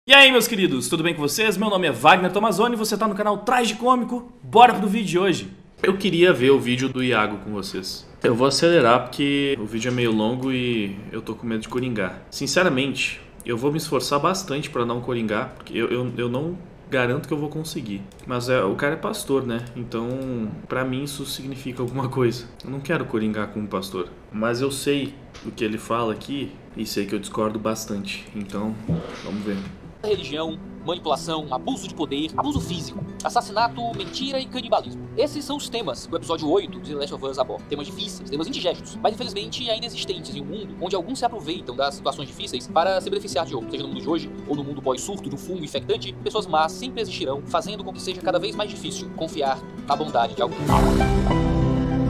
E aí, meus queridos, tudo bem com vocês? Meu nome é Wagner Tomazoni e você tá no canal Traje Cômico. Bora pro vídeo de hoje. Eu queria ver o vídeo do Iago com vocês. Eu vou acelerar porque o vídeo é meio longo e eu tô com medo de coringar. Sinceramente, eu vou me esforçar bastante pra não coringar, porque eu não garanto que eu vou conseguir. Mas o cara é pastor, né? Então, pra mim isso significa alguma coisa. Eu não quero coringar como pastor, mas eu sei o que ele fala aqui e sei que eu discordo bastante. Então, vamos ver. Religião, manipulação, abuso de poder, abuso físico, assassinato, mentira e canibalismo. Esses são os temas do episódio 8 de The Last of Us aborda. Temas difíceis, temas indigestos, mas infelizmente ainda existentes em um mundo onde alguns se aproveitam das situações difíceis para se beneficiar de outros. Seja no mundo de hoje ou no mundo pós-surto do fungo infectante, pessoas más sempre existirão, fazendo com que seja cada vez mais difícil confiar na bondade de alguém.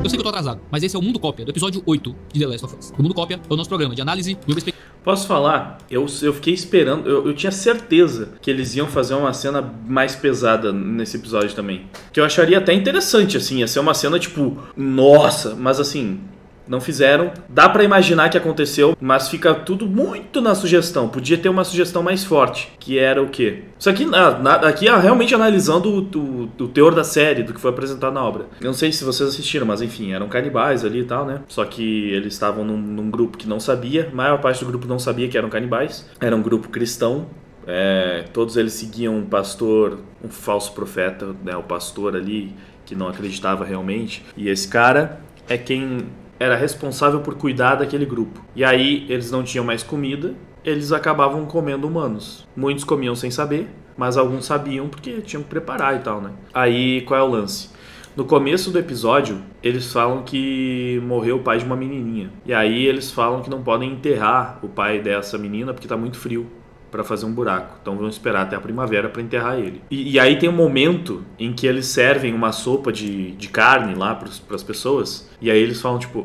Eu sei que eu tô atrasado, mas esse é o Mundo Cópia, do episódio 8 de The Last of Us. O Mundo Cópia é o nosso programa de análise e perspectiva. Posso falar? Eu fiquei esperando, eu tinha certeza que eles iam fazer uma cena mais pesada nesse episódio também. Que eu acharia até interessante, assim, ia ser uma cena tipo, nossa, mas assim, não fizeram. Dá pra imaginar que aconteceu, mas fica tudo muito na sugestão. Podia ter uma sugestão mais forte, que era o quê? Isso aqui, aqui realmente analisando o teor da série, do que foi apresentado na obra. Eu não sei se vocês assistiram, mas enfim, eram canibais ali e tal, né? Só que eles estavam num grupo que não sabia, a maior parte do grupo não sabia que eram canibais. Era um grupo cristão. Todos eles seguiam um pastor, um falso profeta, né? O pastor ali, que não acreditava realmente. E esse cara é quem era responsável por cuidar daquele grupo. E aí eles não tinham mais comida, eles acabavam comendo humanos. Muitos comiam sem saber, mas alguns sabiam porque tinham que preparar e tal, né? Aí qual é o lance? No começo do episódio, eles falam que morreu o pai de uma menininha. E aí eles falam que não podem enterrar o pai dessa menina porque tá muito frio para fazer um buraco. Então vão esperar até a primavera para enterrar ele. E aí tem um momento em que eles servem uma sopa de carne lá para as pessoas. E aí eles falam tipo,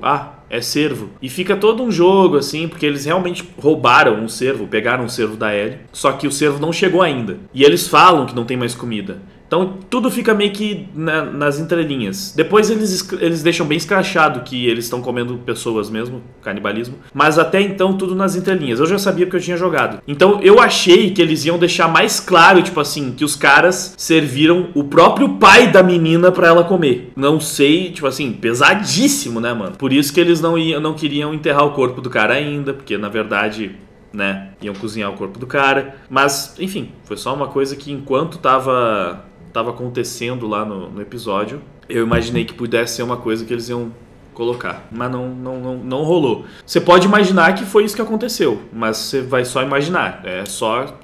é cervo. E fica todo um jogo assim, porque eles realmente roubaram um cervo, pegaram um cervo da Ellie. Só que o cervo não chegou ainda. E eles falam que não tem mais comida. Então tudo fica meio que nas entrelinhas. Depois eles deixam bem escrachado que eles estão comendo pessoas mesmo, canibalismo. Mas até então tudo nas entrelinhas. Eu já sabia porque eu tinha jogado. Então eu achei que eles iam deixar mais claro, tipo assim, que os caras serviram o próprio pai da menina pra ela comer. Não sei, tipo assim, pesadíssimo, né, mano? Por isso que eles não queriam enterrar o corpo do cara ainda, porque na verdade, né, iam cozinhar o corpo do cara. Mas, enfim, foi só uma coisa que enquanto tava acontecendo lá no episódio, eu imaginei que pudesse ser uma coisa que eles iam colocar, mas não rolou. Você pode imaginar que foi isso que aconteceu, mas você vai só imaginar, é só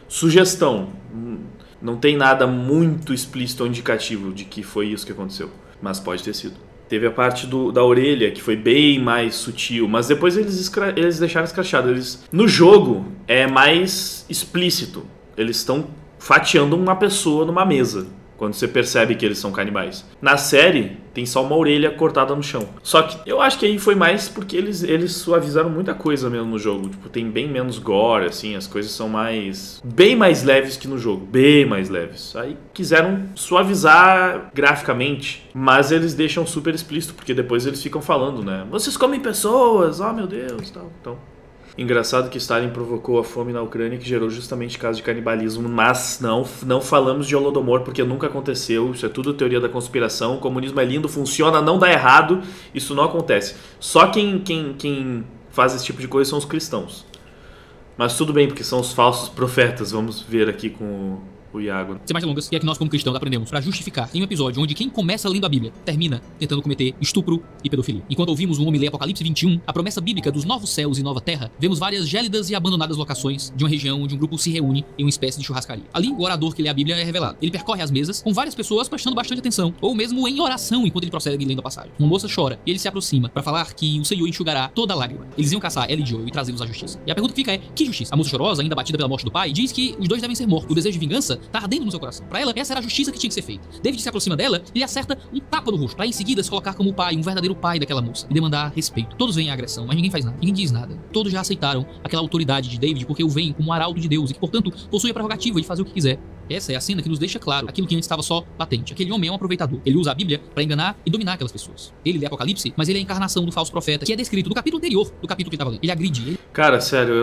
sugestão, não tem nada muito explícito ou indicativo de que foi isso que aconteceu, mas pode ter sido. Teve a parte da orelha, que foi bem mais sutil, mas depois eles deixaram escrachado. No jogo é mais explícito, eles estão fatiando uma pessoa numa mesa, quando você percebe que eles são canibais. Na série, tem só uma orelha cortada no chão. Só que eu acho que aí foi mais porque eles suavizaram muita coisa mesmo no jogo. Tipo, tem bem menos gore, assim, as coisas são bem mais leves que no jogo. Bem mais leves. Aí quiseram suavizar graficamente, mas eles deixam super explícito, porque depois eles ficam falando, né? Vocês comem pessoas, oh meu Deus, tal, então... Engraçado que Stalin provocou a fome na Ucrânia, que gerou justamente caso de canibalismo, mas não falamos de Holodomor porque nunca aconteceu, isso é tudo teoria da conspiração, o comunismo é lindo, funciona, não dá errado, isso não acontece. Só quem faz esse tipo de coisa são os cristãos. Mas tudo bem, porque são os falsos profetas, vamos ver aqui com o Iago. Sem mais delongas, e é que nós como cristãos aprendemos para justificar em um episódio onde quem começa lendo a Bíblia termina tentando cometer estupro e pedofilia. Enquanto ouvimos no homem ler Apocalipse 21, a promessa bíblica dos novos céus e nova terra, vemos várias gélidas e abandonadas locações de uma região onde um grupo se reúne em uma espécie de churrascaria. Ali, o orador que lê a Bíblia é revelado. Ele percorre as mesas com várias pessoas prestando bastante atenção, ou mesmo em oração enquanto ele prossegue lendo a passagem. Uma moça chora e ele se aproxima para falar que o Senhor enxugará toda a lágrima. Eles iam caçar Ellie e Joel e trazê-los à justiça. E a pergunta que fica é, que justiça? A moça chorosa, ainda batida pela morte do pai, diz que os dois devem ser mortos. O desejo de vingança tá ardendo no seu coração. Pra ela, essa era a justiça que tinha que ser feita. David se aproxima dela e lhe acerta um tapa no rosto, pra em seguida se colocar como o pai, um verdadeiro pai daquela moça, e demandar respeito. Todos veem a agressão, mas ninguém faz nada, ninguém diz nada. Todos já aceitaram aquela autoridade de David porque o veem como um arauto de Deus e que, portanto, possui a prerrogativa de fazer o que quiser Essa é a cena que nos deixa claro aquilo que antes estava só latente. Aquele homem é um aproveitador. Ele usa a Bíblia para enganar e dominar aquelas pessoas. Ele lê Apocalipse, mas ele é a encarnação do falso profeta, que é descrito no capítulo anterior do capítulo que ele estava lendo. Ele agride. Cara, sério,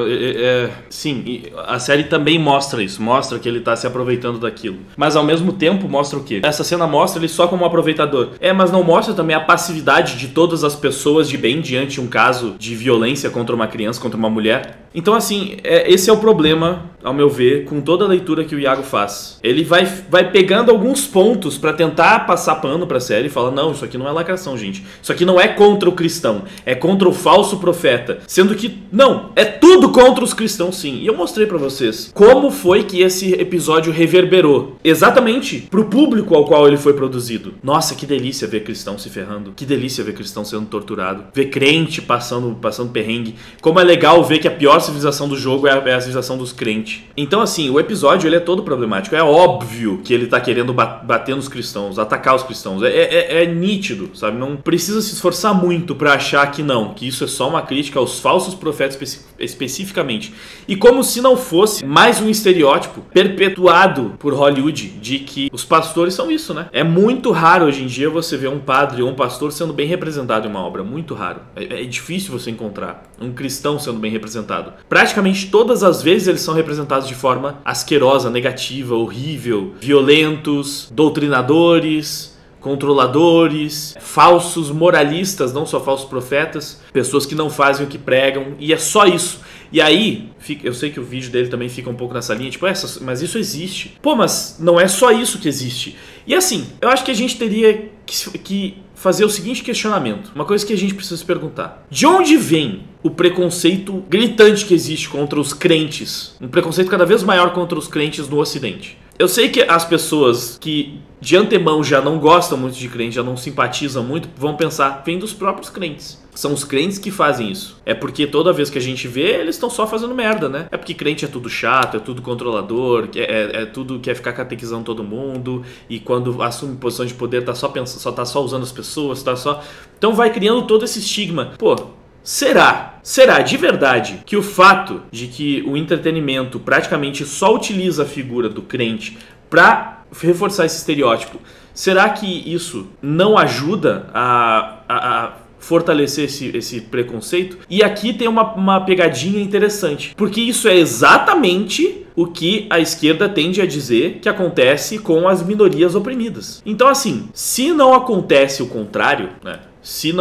sim, a série também mostra isso. Mostra que ele tá se aproveitando daquilo. Mas ao mesmo tempo mostra o quê? Essa cena mostra ele só como um aproveitador. Mas não mostra também a passividade de todas as pessoas de bem diante de um caso de violência contra uma criança, contra uma mulher. Então assim, esse é o problema, ao meu ver, com toda a leitura que o Iago faz. Ele vai pegando alguns pontos pra tentar passar pano pra série e fala, não, isso aqui não é lacração, gente. Isso aqui não é contra o cristão, é contra o falso profeta. Sendo que, não, é tudo contra os cristãos sim. E eu mostrei pra vocês como foi que esse episódio reverberou. Exatamente pro público ao qual ele foi produzido. Nossa, que delícia ver cristão se ferrando. Que delícia ver cristão sendo torturado. Ver crente passando perrengue. Como é legal ver que a pior civilização do jogo é a civilização dos crentes. Então assim, o episódio ele é todo problemático. É óbvio que ele tá querendo bater nos cristãos, atacar os cristãos. É nítido, sabe? Não precisa se esforçar muito pra achar que não, que isso é só uma crítica aos falsos profetas especificamente. E como se não fosse mais um estereótipo perpetuado por Hollywood de que os pastores são isso, né? É muito raro hoje em dia você ver um padre ou um pastor sendo bem representado em uma obra. Muito raro. É difícil você encontrar um cristão sendo bem representado. Praticamente todas as vezes eles são representados de forma asquerosa, negativa, horrível, violentos, doutrinadores, controladores, falsos moralistas, não só falsos profetas, pessoas que não fazem o que pregam, e é só isso. E aí, eu sei que o vídeo dele também fica um pouco nessa linha, tipo, mas isso existe. Pô, mas não é só isso que existe. E assim, eu acho que a gente teria que fazer o seguinte questionamento, uma coisa que a gente precisa se perguntar. De onde vem o preconceito gritante que existe contra os crentes? Um preconceito cada vez maior contra os crentes no Ocidente. Eu sei que as pessoas que de antemão já não gostam muito de crente, já não simpatizam muito, vão pensar, vem dos próprios crentes. São os crentes que fazem isso. É porque toda vez que a gente vê, eles estão só fazendo merda, né? É porque crente é tudo chato, é tudo controlador, é tudo quer ficar catequizando todo mundo, e quando assume posição de poder tá só usando as pessoas, tá só... Então vai criando todo esse estigma. Pô, será de verdade que o fato de que o entretenimento praticamente só utiliza a figura do crente pra reforçar esse estereótipo, será que isso não ajuda a fortalecer esse preconceito? E aqui tem uma pegadinha interessante, porque isso é exatamente o que a esquerda tende a dizer que acontece com as minorias oprimidas. Então assim, se não acontece o contrário, né? Se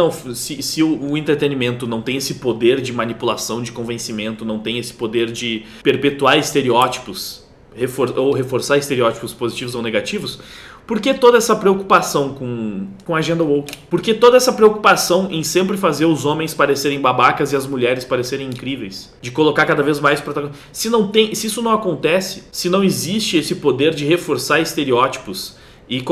o entretenimento não tem esse poder de manipulação, de convencimento, não tem esse poder de perpetuar estereótipos, ou reforçar estereótipos positivos ou negativos, por que toda essa preocupação com a agenda woke? Por que toda essa preocupação em sempre fazer os homens parecerem babacas e as mulheres parecerem incríveis? De colocar cada vez mais protagonistas. Se isso não acontece, se não existe esse poder de reforçar estereótipos e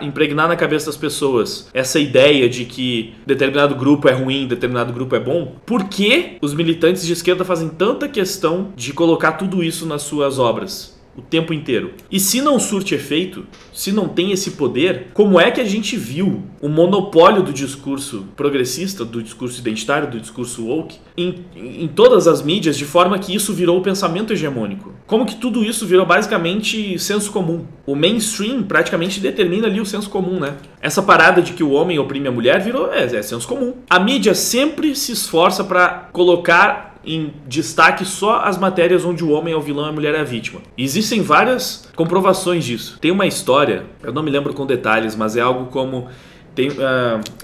impregnar na cabeça das pessoas essa ideia de que determinado grupo é ruim, determinado grupo é bom, por que os militantes de esquerda fazem tanta questão de colocar tudo isso nas suas obras o tempo inteiro? E se não surte efeito, se não tem esse poder, como é que a gente viu o monopólio do discurso progressista, do discurso identitário, do discurso woke, em todas as mídias, de forma que isso virou o pensamento hegemônico? Como que tudo isso virou basicamente senso comum? O mainstream praticamente determina ali o senso comum, né? Essa parada de que o homem oprime a mulher virou senso comum. A mídia sempre se esforça para colocar em destaque só as matérias onde o homem é o vilão e a mulher é a vítima. E existem várias comprovações disso. Tem uma história, eu não me lembro com detalhes, mas é algo como...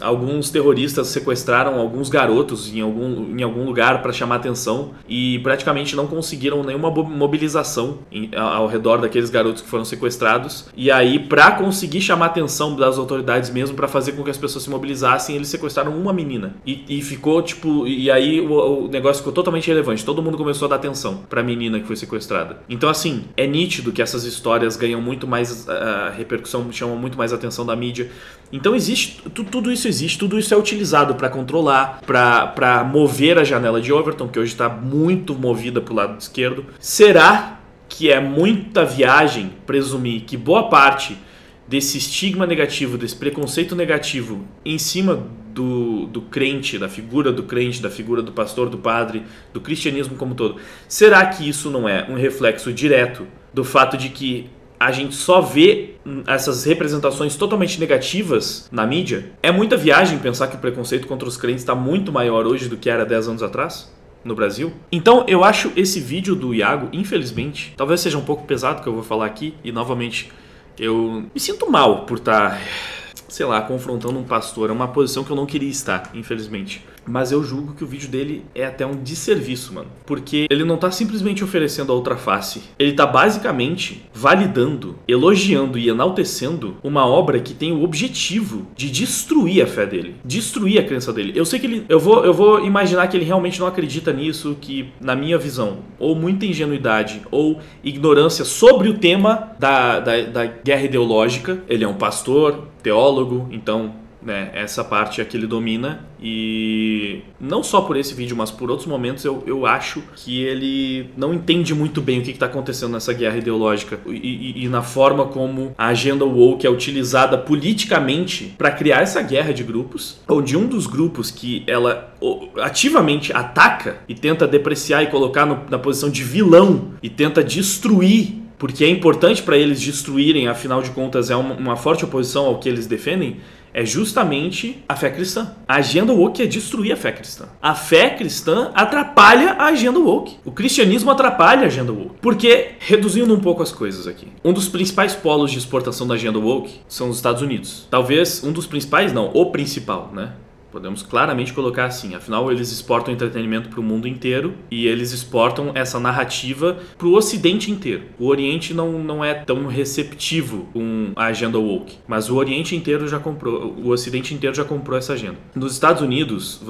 alguns terroristas sequestraram alguns garotos em algum lugar para chamar atenção e praticamente não conseguiram nenhuma mobilização ao redor daqueles garotos que foram sequestrados. E aí, para conseguir chamar atenção das autoridades mesmo, para fazer com que as pessoas se mobilizassem, eles sequestraram uma menina. E ficou tipo... E aí o negócio ficou totalmente relevante. Todo mundo começou a dar atenção para a menina que foi sequestrada. Então assim, é nítido que essas histórias ganham muito mais repercussão, chamam muito mais atenção da mídia. Então tudo isso existe, tudo isso é utilizado para controlar, para mover a janela de Overton, que hoje está muito movida para o lado esquerdo. Será que é muita viagem presumir que boa parte desse estigma negativo, desse preconceito negativo em cima do crente, da figura do pastor, do padre, do cristianismo como um todo, será que isso não é um reflexo direto do fato de que a gente só vê essas representações totalmente negativas na mídia. É muita viagem pensar que o preconceito contra os crentes está muito maior hoje do que era 10 anos atrás no Brasil. Então eu acho esse vídeo do Iago, infelizmente, talvez seja um pouco pesado que eu vou falar aqui, e novamente eu me sinto mal por estar, sei lá, confrontando um pastor. É uma posição que eu não queria estar, infelizmente. Mas eu julgo que o vídeo dele é até um desserviço, mano. Porque ele não tá simplesmente oferecendo a outra face. Ele tá basicamente validando, elogiando e enaltecendo uma obra que tem o objetivo de destruir a fé dele. Destruir a crença dele. Eu sei que ele... Eu vou imaginar que ele realmente não acredita nisso, que, na minha visão, ou muita ingenuidade, ou ignorância sobre o tema da guerra ideológica. Ele é um pastor, teólogo, então... né, essa parte é que ele domina, e não só por esse vídeo, mas por outros momentos eu acho que ele não entende muito bem o que está acontecendo nessa guerra ideológica e na forma como a agenda woke é utilizada politicamente para criar essa guerra de grupos, onde um dos grupos que ela ativamente ataca e tenta depreciar e colocar na posição de vilão e tenta destruir, porque é importante para eles destruírem, afinal de contas é uma forte oposição ao que eles defendem, é justamente a fé cristã. A agenda woke é destruir a fé cristã. A fé cristã atrapalha a agenda woke. O cristianismo atrapalha a agenda woke. Porque, reduzindo um pouco as coisas aqui, um dos principais polos de exportação da agenda woke são os Estados Unidos. Talvez um dos principais, não, o principal, né? Podemos claramente colocar assim, afinal eles exportam entretenimento para o mundo inteiro e eles exportam essa narrativa para o Ocidente inteiro. O Oriente não é tão receptivo com a agenda woke, mas o Oriente inteiro já comprou, o Ocidente inteiro já comprou essa agenda. Nos Estados Unidos,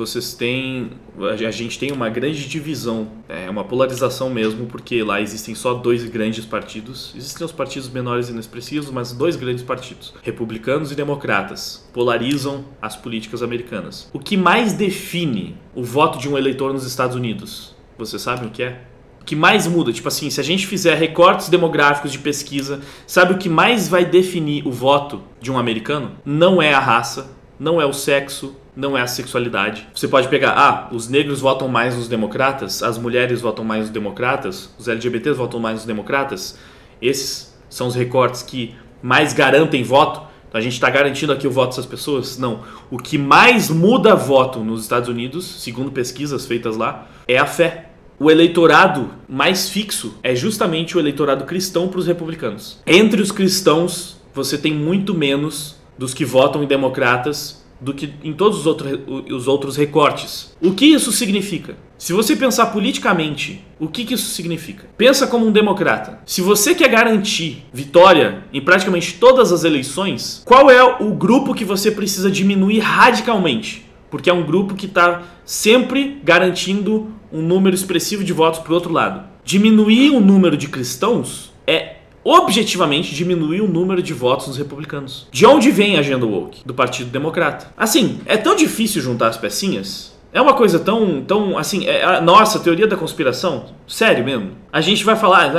a gente tem uma grande divisão, uma polarização mesmo, porque lá existem só dois grandes partidos. Existem os partidos menores e inexpressivos, mas dois grandes partidos, republicanos e democratas, polarizam as políticas americanas. O que mais define o voto de um eleitor nos Estados Unidos? Você sabe o que é? O que mais muda? Tipo assim, se a gente fizer recortes demográficos de pesquisa, sabe o que mais vai definir o voto de um americano? Não é a raça, não é o sexo, não é a sexualidade. Você pode pegar, os negros votam mais nos democratas, as mulheres votam mais nos democratas, os LGBTs votam mais nos democratas. Esses são os recortes que mais garantem voto. A gente está garantindo aqui o voto dessas pessoas? Não. O que mais muda voto nos Estados Unidos, segundo pesquisas feitas lá, é a fé. O eleitorado mais fixo é justamente o eleitorado cristão para os republicanos. Entre os cristãos, você tem muito menos dos que votam em democratas do que em todos os outros recortes. O que isso significa? Se você pensar politicamente, o que isso significa? Pensa como um democrata. Se você quer garantir vitória em praticamente todas as eleições, qual é o grupo que você precisa diminuir radicalmente? Porque é um grupo que está sempre garantindo um número expressivo de votos para o outro lado. Diminuir o número de cristãos é objetivamente diminuir o número de votos dos republicanos. De onde vem a agenda woke? Do Partido Democrata. Assim, é tão difícil juntar as pecinhas. É uma coisa tão assim, nossa, teoria da conspiração? Sério mesmo? A gente vai falar,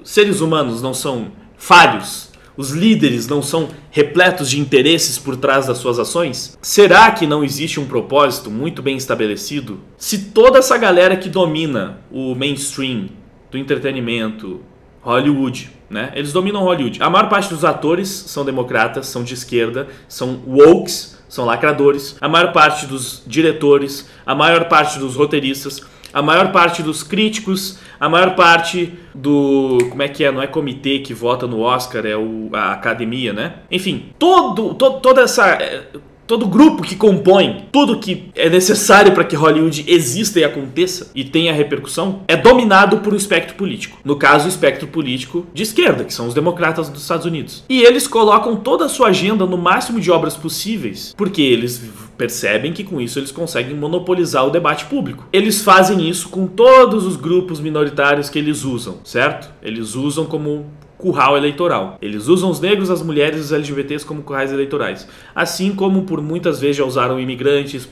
seres humanos não são falhos? Os líderes não são repletos de interesses por trás das suas ações? Será que não existe um propósito muito bem estabelecido? Se toda essa galera que domina o mainstream do entretenimento, Hollywood, né? Eles dominam Hollywood. A maior parte dos atores são democratas, são de esquerda, são wokes, são lacradores. A maior parte dos diretores, a maior parte dos roteiristas, a maior parte dos críticos, a maior parte do... Como é que é? Não é comitê que vota no Oscar, é a academia, né? Enfim, toda essa... Todo grupo que compõe tudo que é necessário para que Hollywood exista e aconteça e tenha repercussão é dominado por um espectro político. No caso, o espectro político de esquerda, que são os democratas dos Estados Unidos. E eles colocam toda a sua agenda no máximo de obras possíveis, porque eles percebem que com isso eles conseguem monopolizar o debate público. Eles fazem isso com todos os grupos minoritários que eles usam, certo? Eles usam como curral eleitoral. Eles usam os negros, as mulheres e os LGBTs como currais eleitorais. Assim como por muitas vezes já usaram imigrantes,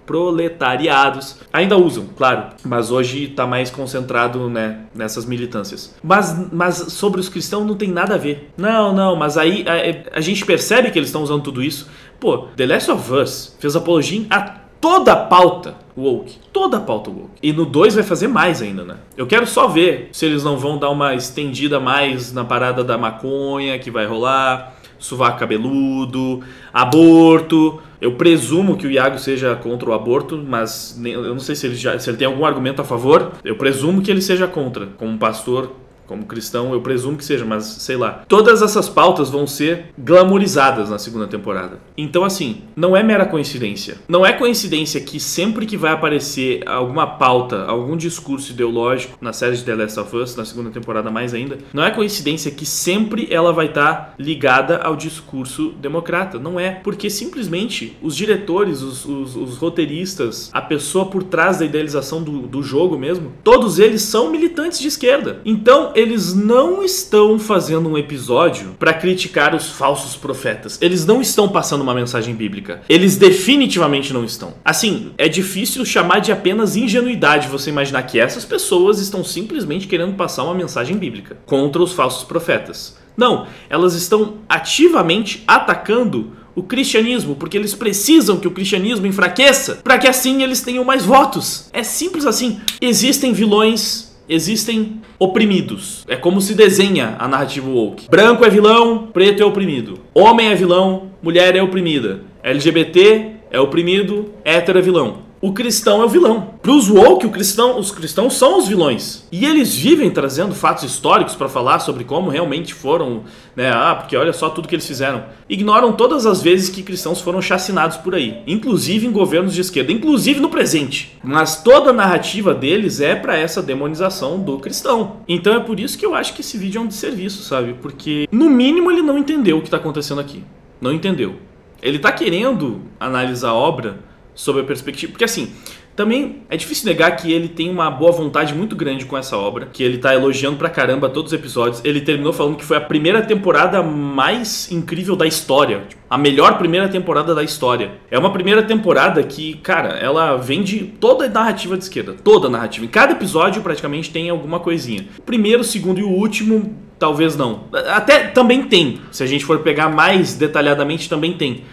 proletariados. Ainda usam, claro. Mas hoje está mais concentrado, né, nessas militâncias. Mas sobre os cristãos não tem nada a ver. Não, mas aí a gente percebe que eles estão usando tudo isso. Pô, The Last of Us fez apologia a toda a pauta woke. Toda a pauta woke. E no 2 vai fazer mais ainda, né? Eu quero só ver se eles não vão dar uma estendida mais na parada da maconha que vai rolar, sovaco cabeludo, aborto. Eu presumo que o Iago seja contra o aborto, mas eu não sei se ele tem algum argumento a favor. Eu presumo que ele seja contra, como pastor, como cristão, eu presumo que seja, mas sei lá. Todas essas pautas vão ser glamourizadas na segunda temporada. Então, assim, não é mera coincidência. Não é coincidência que sempre que vai aparecer alguma pauta, algum discurso ideológico na série de The Last of Us, na segunda temporada mais ainda, não é coincidência que sempre ela vai estar ligada ao discurso democrata. Não é, porque simplesmente os diretores, os roteiristas, a pessoa por trás da idealização do jogo mesmo, todos eles são militantes de esquerda. Então, eles não estão fazendo um episódio para criticar os falsos profetas. Eles não estão passando uma mensagem bíblica. Eles definitivamente não estão. Assim, é difícil chamar de apenas ingenuidade você imaginar que essas pessoas estão simplesmente querendo passar uma mensagem bíblica contra os falsos profetas. Não, elas estão ativamente atacando o cristianismo, porque eles precisam que o cristianismo enfraqueça para que assim eles tenham mais votos. É simples assim. Existem vilões, existem oprimidos. É como se desenha a narrativa woke. Branco é vilão, preto é oprimido. Homem é vilão, mulher é oprimida. LGBT é oprimido, hétero é vilão. O cristão é o vilão. Para os woke, os cristãos são os vilões. E eles vivem trazendo fatos históricos para falar sobre como realmente foram, né? Porque olha só tudo que eles fizeram. Ignoram todas as vezes que cristãos foram chacinados por aí. Inclusive em governos de esquerda, inclusive no presente. Mas toda a narrativa deles é para essa demonização do cristão. Então é por isso que eu acho que esse vídeo é um desserviço, sabe? Porque, no mínimo, ele não entendeu o que está acontecendo aqui. Não entendeu. Ele está querendo analisar a obra sob a perspectiva... Porque assim, também é difícil negar que ele tem uma boa vontade muito grande com essa obra, que ele tá elogiando pra caramba todos os episódios. Ele terminou falando que foi a primeira temporada mais incrível da história. A melhor primeira temporada da história. É uma primeira temporada que, cara, ela vende toda a narrativa de esquerda. Toda a narrativa. Em cada episódio praticamente tem alguma coisinha. O primeiro, o segundo e o último, talvez não. Até também tem. Se a gente for pegar mais detalhadamente, também tem.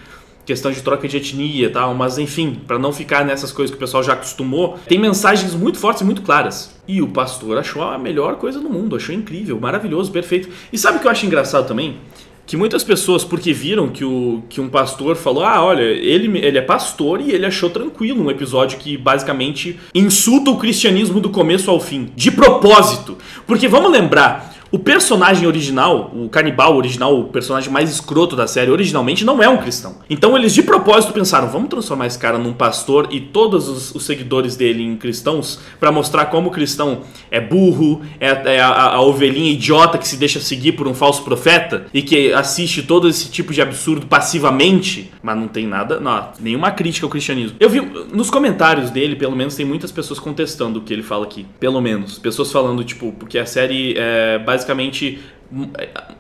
Questão de troca de etnia e tal, mas enfim, para não ficar nessas coisas que o pessoal já acostumou, tem mensagens muito fortes e muito claras. E o pastor achou a melhor coisa do mundo, achou incrível, maravilhoso, perfeito. E sabe o que eu acho engraçado também? Que muitas pessoas, porque viram que um pastor falou, olha, ele é pastor e ele achou tranquilo um episódio que basicamente insulta o cristianismo do começo ao fim, de propósito. Porque vamos lembrar, o personagem original, o canibal original, o personagem mais escroto da série, originalmente não é um cristão. Então eles de propósito pensaram, vamos transformar esse cara num pastor e todos os seguidores dele em cristãos para mostrar como o cristão é burro, é a ovelhinha idiota que se deixa seguir por um falso profeta e que assiste todo esse tipo de absurdo passivamente, mas não tem nada, não, nenhuma crítica ao cristianismo. Eu vi nos comentários dele, pelo menos, tem muitas pessoas contestando o que ele fala aqui. Pelo menos. Pessoas falando, tipo, porque a série basicamente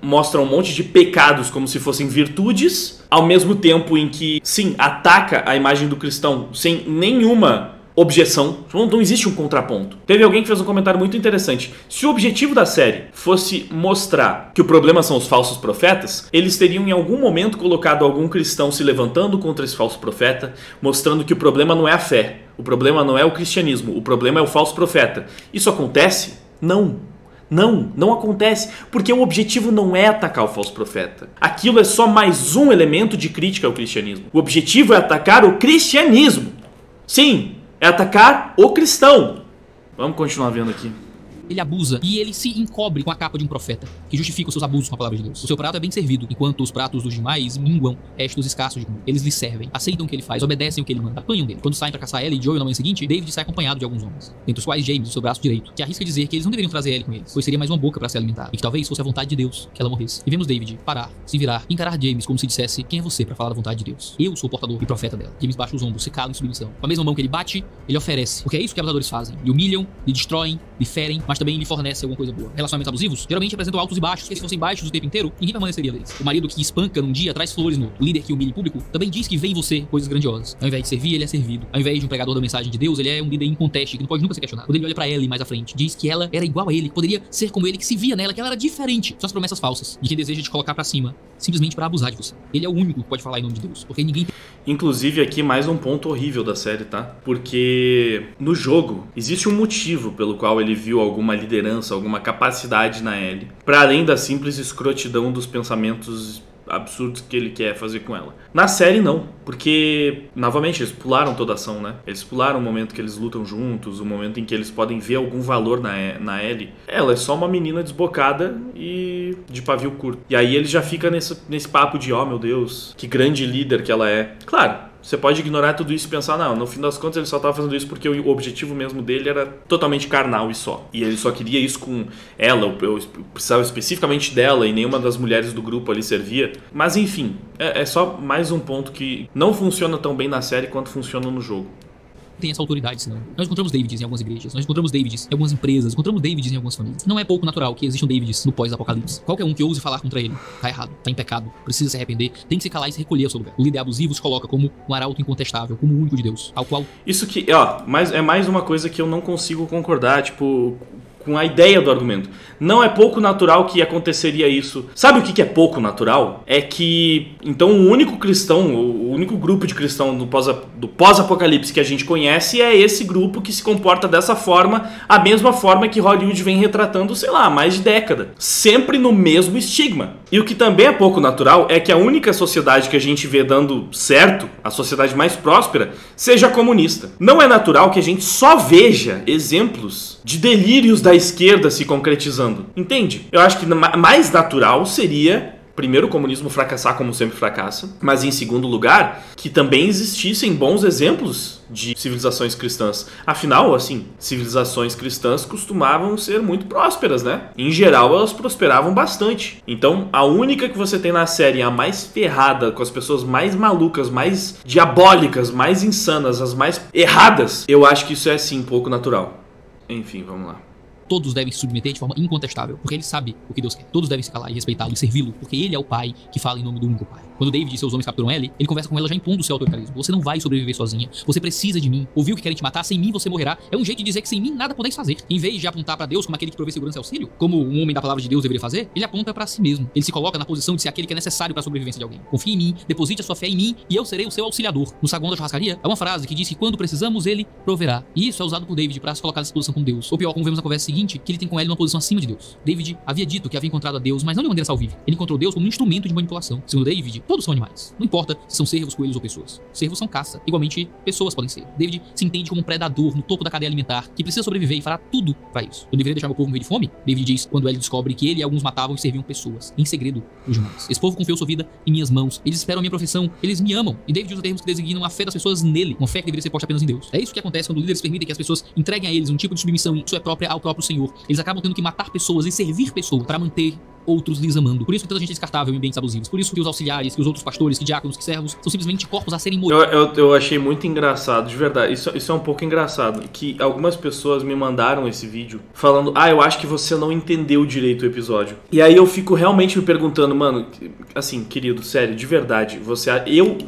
mostra um monte de pecados como se fossem virtudes, ao mesmo tempo em que, sim, ataca a imagem do cristão sem nenhuma objeção. Não existe um contraponto. Teve alguém que fez um comentário muito interessante. Se o objetivo da série fosse mostrar que o problema são os falsos profetas, eles teriam em algum momento colocado algum cristão se levantando contra esse falso profeta, mostrando que o problema não é a fé, o problema não é o cristianismo, o problema é o falso profeta. Isso acontece? Não acontece, porque o objetivo não é atacar o falso profeta. Aquilo é só mais um elemento de crítica ao cristianismo. O objetivo é atacar o cristianismo. Sim, é atacar o cristão. Vamos continuar vendo aqui. Ele abusa e ele se encobre com a capa de um profeta, que justifica os seus abusos com a palavra de Deus. O seu prato é bem servido, enquanto os pratos dos demais minguam restos escassos de comida. Eles lhe servem, aceitam o que ele faz, obedecem o que ele manda, apanham dele. Quando saem pra caçar Ellie e Joel na manhã seguinte, David sai acompanhado de alguns homens, dentre os quais James, o seu braço direito, que arrisca dizer que eles não deveriam trazer Ellie com eles, pois seria mais uma boca pra ser alimentada, e que talvez fosse a vontade de Deus que ela morresse. E vemos David parar, se virar, encarar James como se dissesse: quem é você pra falar da vontade de Deus? Eu sou o portador e profeta dela. James baixa os ombros, se cala em submissão. Com a mesma mão que ele bate, ele oferece, porque é isso que abusadores fazem. Lhe humilham, lhe destroem, lhe ferem, mas também lhe fornecem alguma coisa boa. Relacionamentos abusivos geralmente apresentam altos e baixos, que se fossem baixos o tempo inteiro, ninguém permaneceria deles. O marido que espanca num dia traz flores no outro. O líder que humilha em público também diz que vê em você coisas grandiosas. Ao invés de servir, ele é servido. Ao invés de um pregador da mensagem de Deus, ele é um líder inconteste, que não pode nunca ser questionado. Quando ele olha pra Ellie mais à frente, diz que ela era igual a ele, que poderia ser como ele, que se via nela, que ela era diferente. São as promessas falsas de quem deseja te colocar pra cima, simplesmente pra abusar de você. Ele é o único que pode falar em nome de Deus, porque ninguém tem... Inclusive aqui mais um ponto horrível da série, tá? Porque no jogo existe um motivo pelo qual ele viu alguma liderança, alguma capacidade na Ellie, para além da simples escrotidão dos pensamentos absurdos que ele quer fazer com ela. Na série não, porque novamente eles pularam toda a ação, né? Eles pularam o momento que eles lutam juntos, o momento em que eles podem ver algum valor na Ellie. Ela é só uma menina desbocada e de pavio curto. E aí ele já fica nesse papo de, oh meu Deus, que grande líder que ela é. Claro, você pode ignorar tudo isso e pensar, não, no fim das contas ele só estava fazendo isso porque o objetivo mesmo dele era totalmente carnal e só. E ele só queria isso com ela, eu precisava especificamente dela e nenhuma das mulheres do grupo ali servia. Mas enfim, é só mais um ponto que não funciona tão bem na série quanto funciona no jogo. Tem essa autoridade, senão. Nós encontramos Davids em algumas igrejas, nós encontramos Davids em algumas empresas, encontramos Davids em algumas famílias. Não é pouco natural que existam Davids no pós-apocalipse. Qualquer um que ouse falar contra ele tá errado, tá em pecado, precisa se arrepender, tem que se calar e se recolher ao seu lugar. O líder abusivo se coloca como um arauto incontestável, como o único de Deus, ao qual... Isso que, é mais uma coisa que eu não consigo concordar, tipo, com a ideia do argumento. Não é pouco natural que aconteceria isso. Sabe o que é pouco natural? É que, então, o único cristão, o único grupo de cristão do pós-apocalipse que a gente conhece é esse grupo que se comporta dessa forma, a mesma forma que Hollywood vem retratando, sei lá, há mais de década. Sempre no mesmo estigma. E o que também é pouco natural é que a única sociedade que a gente vê dando certo, a sociedade mais próspera, seja comunista. Não é natural que a gente só veja exemplos de delírios da esquerda se concretizando. Entende? Eu acho que mais natural seria, primeiro, o comunismo fracassar como sempre fracassa, mas em segundo lugar, que também existissem bons exemplos de civilizações cristãs. Afinal, assim, civilizações cristãs costumavam ser muito prósperas, né? Em geral, elas prosperavam bastante. Então, a única que você tem na série, a mais ferrada, com as pessoas mais malucas, mais diabólicas, mais insanas, as mais erradas, eu acho que isso é, sim, um pouco natural. Enfim, vamos lá. Todos devem se submeter de forma incontestável, porque ele sabe o que Deus quer. Todos devem se calar e respeitá-lo e servi-lo, porque ele é o Pai que fala em nome do único Pai. Quando David e seus homens capturam Ellie, ele conversa com ela já impondo o seu autoritarismo. Você não vai sobreviver sozinha. Você precisa de mim. Ouviu que querem te matar? Sem mim você morrerá. É um jeito de dizer que sem mim nada podeis fazer. Em vez de apontar para Deus como aquele que provê segurança e auxílio, como um homem da palavra de Deus deveria fazer, ele aponta para si mesmo. Ele se coloca na posição de ser aquele que é necessário para a sobrevivência de alguém. Confie em mim, deposite a sua fé em mim e eu serei o seu auxiliador. No saguão da churrascaria, é uma frase que diz que quando precisamos, ele proverá. E isso é usado por David para se colocar nessa posição com Deus. Ou pior, como vemos na conversa seguinte, que ele tem com Ellie uma posição acima de Deus. David havia dito que havia encontrado a Deus, mas não de maneira salvífica. Ele encontrou Deus como um instrumento de manipulação. Segundo David, todos são animais. Não importa se são cervos, coelhos ou pessoas. Cervos são caça. Igualmente, pessoas podem ser. David se entende como um predador no topo da cadeia alimentar que precisa sobreviver e fará tudo para isso. Eu deveria deixar meu povo morrer de fome? David diz quando Ellie descobre que ele e alguns matavam e serviam pessoas. Em segredo, os demais. Esse povo confiou sua vida em minhas mãos. Eles esperam a minha profissão. Eles me amam. E David usa termos que designam a fé das pessoas nele. Uma fé que deveria ser posta apenas em Deus. É isso que acontece quando líderes permitem que as pessoas entreguem a eles um tipo de submissão e isso é própria ao próprio Senhor. Eles acabam tendo que matar pessoas e servir pessoas para manter outros lhes amando. Por isso que tanta gente é descartável em ambientes abusivos. Por isso que os auxiliares, que os outros pastores, que diáconos, que servos são simplesmente corpos a serem mortos. Eu achei muito engraçado, de verdade. Isso é um pouco engraçado. Que algumas pessoas me mandaram esse vídeo falando, eu acho que você não entendeu direito o episódio. E aí eu fico realmente me perguntando, mano, assim, querido, sério, de verdade,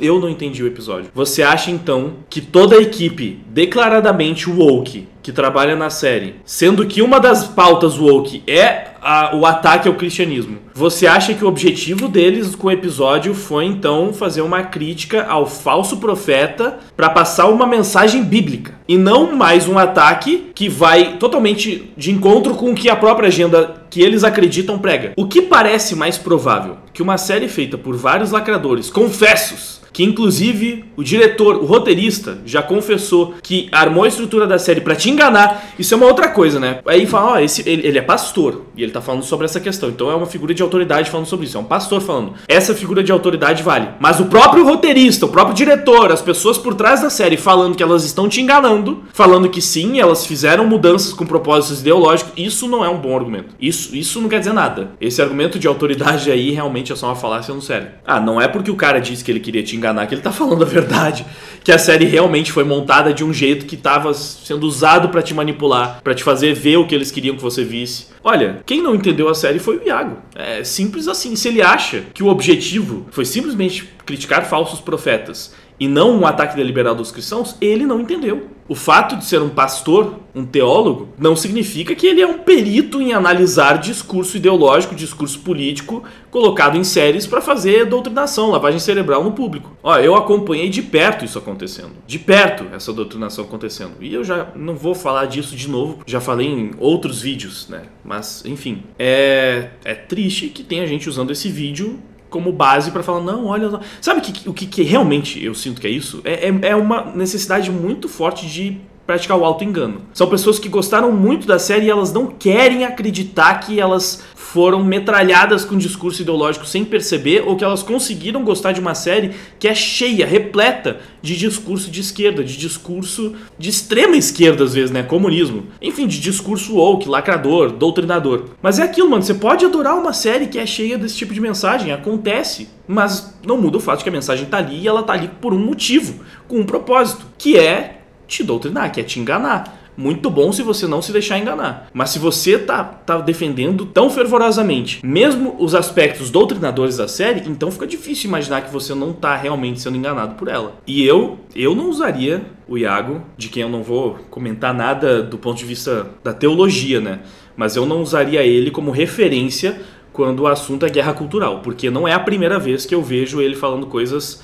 eu não entendi o episódio. Você acha então que toda a equipe declaradamente woke que trabalha na série, sendo que uma das pautas woke é o ataque ao cristianismo, você acha que o objetivo deles com o episódio foi então fazer uma crítica ao falso profeta para passar uma mensagem bíblica e não mais um ataque que vai totalmente de encontro com o que a própria agenda que eles acreditam prega? O que parece mais provável? Que uma série feita por vários lacradores confessos, que inclusive o diretor, o roteirista, já confessou que armou a estrutura da série pra te enganar. Isso é uma outra coisa, né? Aí fala, ele é pastor, e ele tá falando sobre essa questão. Então é uma figura de autoridade falando sobre isso. É um pastor falando. Essa figura de autoridade vale. Mas o próprio roteirista, o próprio diretor, as pessoas por trás da série falando que elas estão te enganando, falando que sim, elas fizeram mudanças com propósitos ideológicos, isso não é um bom argumento. Isso não quer dizer nada. Esse argumento de autoridade aí realmente é só uma falácia no sério. Não é porque o cara disse que ele queria te enganar que ele tá falando a verdade, que a série realmente foi montada de um jeito que tava sendo usado pra te manipular, pra te fazer ver o que eles queriam que você visse. Olha, quem não entendeu a série foi o Iago. É simples assim. Se ele acha que o objetivo foi simplesmente criticar falsos profetas e não um ataque deliberado aos cristãos, ele não entendeu. O fato de ser um pastor, um teólogo, não significa que ele é um perito em analisar discurso ideológico, discurso político colocado em séries para fazer doutrinação, lavagem cerebral no público. Ó, eu acompanhei de perto isso acontecendo. De perto essa doutrinação acontecendo. E eu já não vou falar disso de novo, já falei em outros vídeos, né? Mas, enfim, é triste que tenha gente usando esse vídeo como base para falar, não, olha... Sabe o que realmente eu sinto que é isso? É uma necessidade muito forte de praticar o auto-engano. São pessoas que gostaram muito da série e elas não querem acreditar que elas foram metralhadas com discurso ideológico sem perceber, ou que elas conseguiram gostar de uma série que é cheia, repleta de discurso de esquerda, de discurso de extrema esquerda às vezes, né, comunismo. Enfim, de discurso woke, lacrador, doutrinador. Mas é aquilo, mano, você pode adorar uma série que é cheia desse tipo de mensagem, acontece, mas não muda o fato de que a mensagem tá ali e ela tá ali por um motivo, com um propósito, que é te doutrinar, que é te enganar. Muito bom se você não se deixar enganar. Mas se você tá defendendo tão fervorosamente, mesmo os aspectos doutrinadores da série, então fica difícil imaginar que você não tá realmente sendo enganado por ela. E eu não usaria o Iago, de quem eu não vou comentar nada do ponto de vista da teologia, né? Mas eu não usaria ele como referência quando o assunto é guerra cultural, porque não é a primeira vez que eu vejo ele falando coisas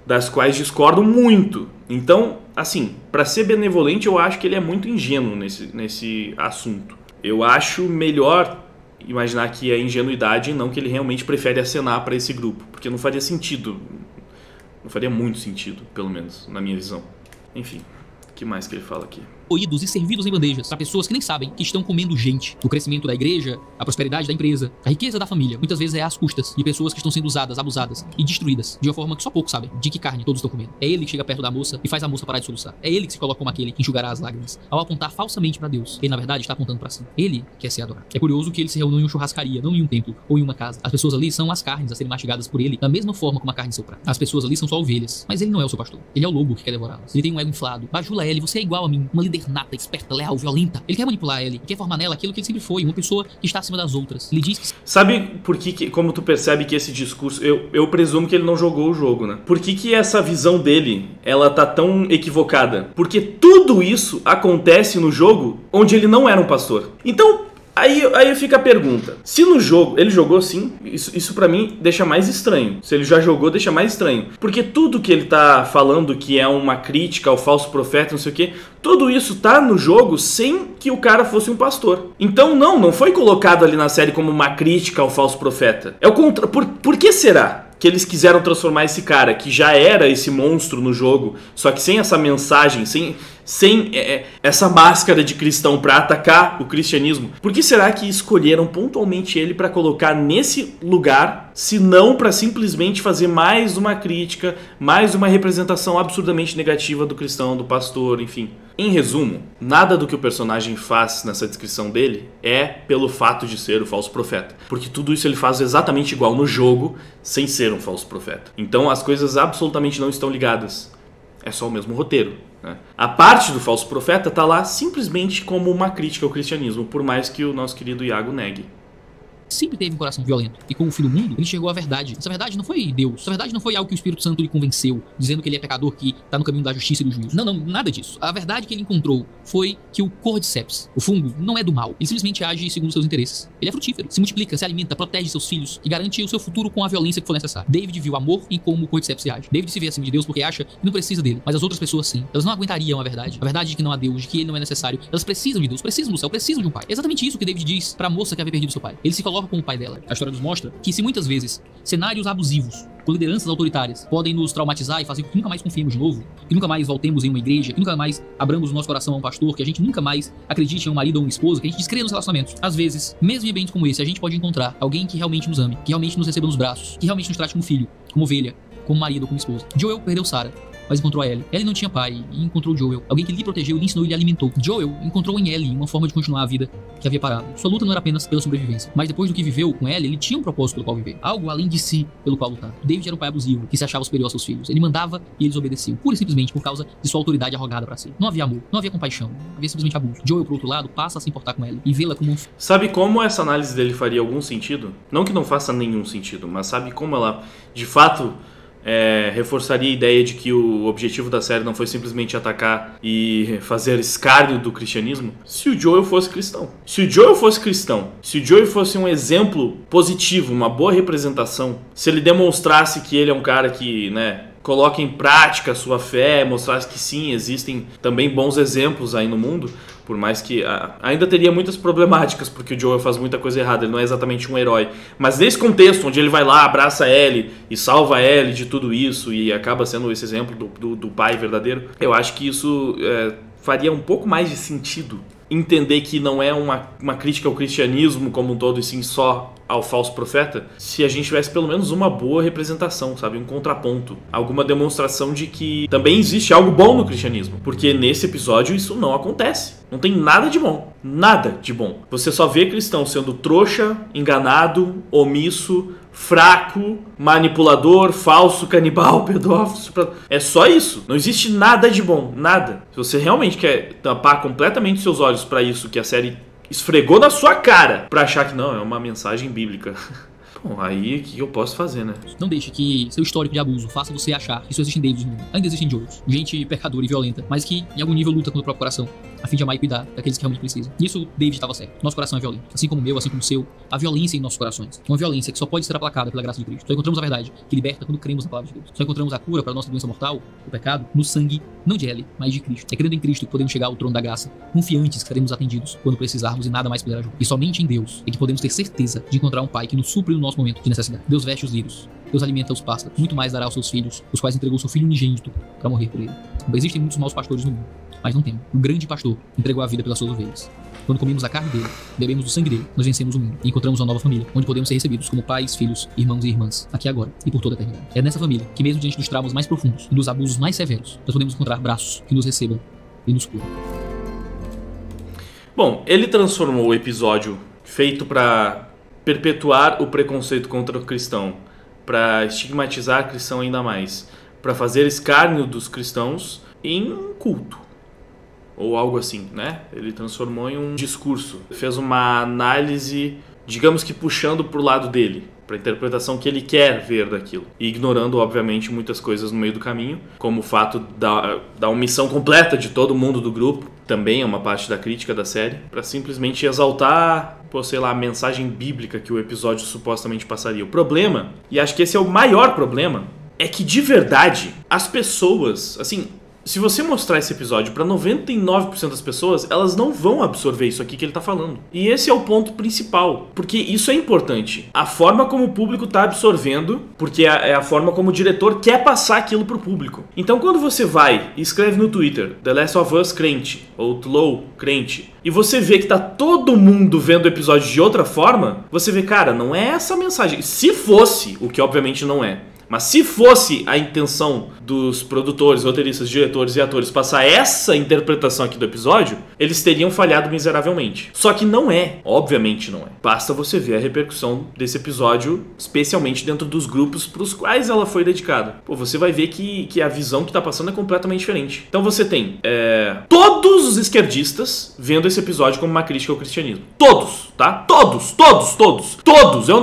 das quais discordo muito. Então, assim, para ser benevolente, eu acho que ele é muito ingênuo nesse assunto. Eu acho melhor imaginar que é ingenuidade e não que ele realmente prefere acenar para esse grupo, porque não faria sentido. Não faria muito sentido, pelo menos, na minha visão. Enfim, o que mais que ele fala aqui? Moídos e servidos em bandejas para pessoas que nem sabem que estão comendo gente. O crescimento da igreja, a prosperidade da empresa, a riqueza da família, muitas vezes é às custas de pessoas que estão sendo usadas, abusadas e destruídas de uma forma que só poucos sabem de que carne todos estão comendo. É ele que chega perto da moça e faz a moça parar de soluçar. É ele que se coloca como aquele que enxugará as lágrimas ao apontar falsamente para Deus. Ele na verdade está apontando para si. Ele quer ser adorado. É curioso que ele se reúne em uma churrascaria, não em um templo ou em uma casa. As pessoas ali são as carnes a serem mastigadas por ele da mesma forma como a carne em seu prato. As pessoas ali são só ovelhas, mas ele não é o seu pastor. Ele é o lobo que quer devorá-las. Ele tem um ego inflado. Bajula ele, você é igual a mim, uma líder nata, esperta, leal, violenta. Ele quer manipular ele, quer formar nela aquilo que ele sempre foi, uma pessoa que está acima das outras. Ele diz que... Sabe por que como tu percebe que esse discurso... Eu presumo que ele não jogou o jogo, né? Por que essa visão dele, ela tá tão equivocada? Porque tudo isso acontece no jogo onde ele não era um pastor. Então... Aí fica a pergunta, se no jogo, ele jogou sim, isso pra mim deixa mais estranho. Se ele já jogou, deixa mais estranho. Porque tudo que ele tá falando que é uma crítica ao falso profeta, não sei o que, tudo isso tá no jogo sem que o cara fosse um pastor. Então não foi colocado ali na série como uma crítica ao falso profeta. É o contra... Por que será que eles quiseram transformar esse cara, que já era esse monstro no jogo, só que sem essa mensagem, sem essa máscara de cristão pra atacar o cristianismo? Por que será que escolheram pontualmente ele pra colocar nesse lugar, se não pra simplesmente fazer mais uma crítica, mais uma representação absurdamente negativa do cristão, do pastor, enfim? Em resumo, nada do que o personagem faz nessa descrição dele é pelo fato de ser o falso profeta, porque tudo isso ele faz exatamente igual no jogo, sem ser um falso profeta. Então as coisas absolutamente não estão ligadas, é só o mesmo roteiro, né? A parte do falso profeta está lá simplesmente como uma crítica ao cristianismo, por mais que o nosso querido Iago negue. Sempre teve um coração violento. E como filho do mundo, ele chegou à verdade. Essa verdade não foi Deus. Essa verdade não foi algo que o Espírito Santo lhe convenceu, dizendo que ele é pecador, que está no caminho da justiça e do juízo. Não, nada disso. A verdade que ele encontrou foi que o Cordyceps, o fungo, não é do mal. Ele simplesmente age segundo seus interesses. Ele é frutífero, se multiplica, se alimenta, protege seus filhos e garante o seu futuro com a violência que for necessária. David viu amor em como o Cordyceps age. David se vê acima de Deus porque acha que não precisa dele, mas as outras pessoas sim. Elas não aguentariam a verdade de que não há Deus, de que ele não é necessário. Elas precisam de Deus, precisam do céu, precisam de um pai. É exatamente isso que David diz pra moça que havia perdido seu pai. Ele se coloca como o pai dela. A história nos mostra que se muitas vezes cenários abusivos com lideranças autoritárias podem nos traumatizar e fazer com que nunca mais confiemos de novo, que nunca mais voltemos em uma igreja, que nunca mais abramos o nosso coração a um pastor, que a gente nunca mais acredite em um marido ou uma esposa, que a gente descreia nos relacionamentos. Às vezes, mesmo em ambientes como esse, a gente pode encontrar alguém que realmente nos ame, que realmente nos receba nos braços, que realmente nos trate como filho, como ovelha, como marido ou como esposa. Joel perdeu Sarah, mas encontrou a Ellie. Ellie não tinha pai e encontrou Joel, alguém que lhe protegeu, lhe ensinou e lhe alimentou. Joel encontrou em Ellie uma forma de continuar a vida que havia parado. Sua luta não era apenas pela sobrevivência, mas depois do que viveu com Ellie, ele tinha um propósito pelo qual viver, algo além de si pelo qual lutar. David era um pai abusivo, que se achava superior aos seus filhos. Ele mandava e eles obedeciam, pura e simplesmente por causa de sua autoridade arrogada para si. Não havia amor, não havia compaixão, havia simplesmente abuso. Joel, por outro lado, passa a se importar com Ellie e vê-la como um... Sabe como essa análise dele faria algum sentido? Não que não faça nenhum sentido, mas sabe como ela, de fato, reforçaria a ideia de que o objetivo da série não foi simplesmente atacar e fazer escárnio do cristianismo, se o Joel fosse cristão. Se o Joel fosse um exemplo positivo, uma boa representação, se ele demonstrasse que ele é um cara que, né, coloca em prática a sua fé, mostrasse que sim, existem também bons exemplos aí no mundo, por mais que ainda teria muitas problemáticas, porque o Joel faz muita coisa errada, ele não é exatamente um herói. Mas nesse contexto, onde ele vai lá, abraça a Ellie e salva a Ellie de tudo isso e acaba sendo esse exemplo do pai verdadeiro, eu acho que isso faria um pouco mais de sentido. Entender que não é uma crítica ao cristianismo como um todo, e sim só ao falso profeta, se a gente tivesse pelo menos uma boa representação, sabe? Um contraponto. Alguma demonstração de que também existe algo bom no cristianismo. Porque nesse episódio isso não acontece. Não tem nada de bom. Nada de bom. Você só vê cristão sendo trouxa, enganado, omisso, fraco, manipulador, falso, canibal, pedófilo. É só isso. Não existe nada de bom. Nada. Se você realmente quer tampar completamente seus olhos para isso que a série esfregou na sua cara pra achar que não, é uma mensagem bíblica. Bom, aí o que eu posso fazer, né? Não deixe que seu histórico de abuso faça você achar que só existem Davids no mundo. Ainda existem Joels, gente pecadora e violenta, mas que em algum nível luta contra o próprio coração, a fim de amar e cuidar daqueles que realmente precisam. Nisso, David estava certo. Nosso coração é violento. Assim como o meu, assim como o seu, há violência em nossos corações. Uma violência que só pode ser aplacada pela graça de Cristo. Só encontramos a verdade, que liberta quando cremos na palavra de Deus. Só encontramos a cura para a nossa doença mortal, o pecado, no sangue, não de Ellie, mas de Cristo. É crendo em Cristo que podemos chegar ao trono da graça, confiantes que seremos atendidos quando precisarmos e nada mais poderá ajudar. E somente em Deus é que podemos ter certeza de encontrar um Pai que nos supre no nosso momento de necessidade. Deus veste os lírios, Deus alimenta os pássaros, muito mais dará aos seus filhos, os quais entregou seu filho unigênito para morrer por ele. Existem muitos maus pastores no mundo, mas não temo. O grande pastor entregou a vida pelas suas ovelhas. Quando comemos a carne dele, bebemos do sangue dele, nós vencemos o mundo e encontramos uma nova família, onde podemos ser recebidos como pais, filhos, irmãos e irmãs, aqui agora e por toda a eternidade. É nessa família que, mesmo diante dos traumas mais profundos e dos abusos mais severos, nós podemos encontrar braços que nos recebam e nos curam. Bom, ele transformou o episódio feito para perpetuar o preconceito contra o cristão, para estigmatizar a cristão ainda mais, para fazer escárnio dos cristãos em um culto, ou algo assim, né? Ele transformou em um discurso, fez uma análise, digamos que puxando pro lado dele, para a interpretação que ele quer ver daquilo, e ignorando, obviamente, muitas coisas no meio do caminho, como o fato da omissão completa de todo mundo do grupo, também é uma parte da crítica da série, para simplesmente exaltar, sei lá, a mensagem bíblica que o episódio supostamente passaria. O problema, e acho que esse é o maior problema, é que de verdade as pessoas, assim, se você mostrar esse episódio para 99% das pessoas, elas não vão absorver isso aqui que ele tá falando. E esse é o ponto principal, porque isso é importante. A forma como o público tá absorvendo, porque é a forma como o diretor quer passar aquilo pro público. Então quando você vai e escreve no Twitter The Last of Us crente, ou Tlow crente, e você vê que tá todo mundo vendo o episódio de outra forma, você vê, cara, não é essa a mensagem. Se fosse, o que obviamente não é, mas se fosse a intenção dos produtores, roteiristas, diretores e atores passar essa interpretação aqui do episódio, eles teriam falhado miseravelmente. Só que não é, obviamente não é. Basta você ver a repercussão desse episódio, especialmente dentro dos grupos para os quais ela foi dedicada. Pô, você vai ver que a visão que tá passando é completamente diferente. Então você tem todos os esquerdistas vendo esse episódio como uma crítica ao cristianismo. Todos, tá? Todos.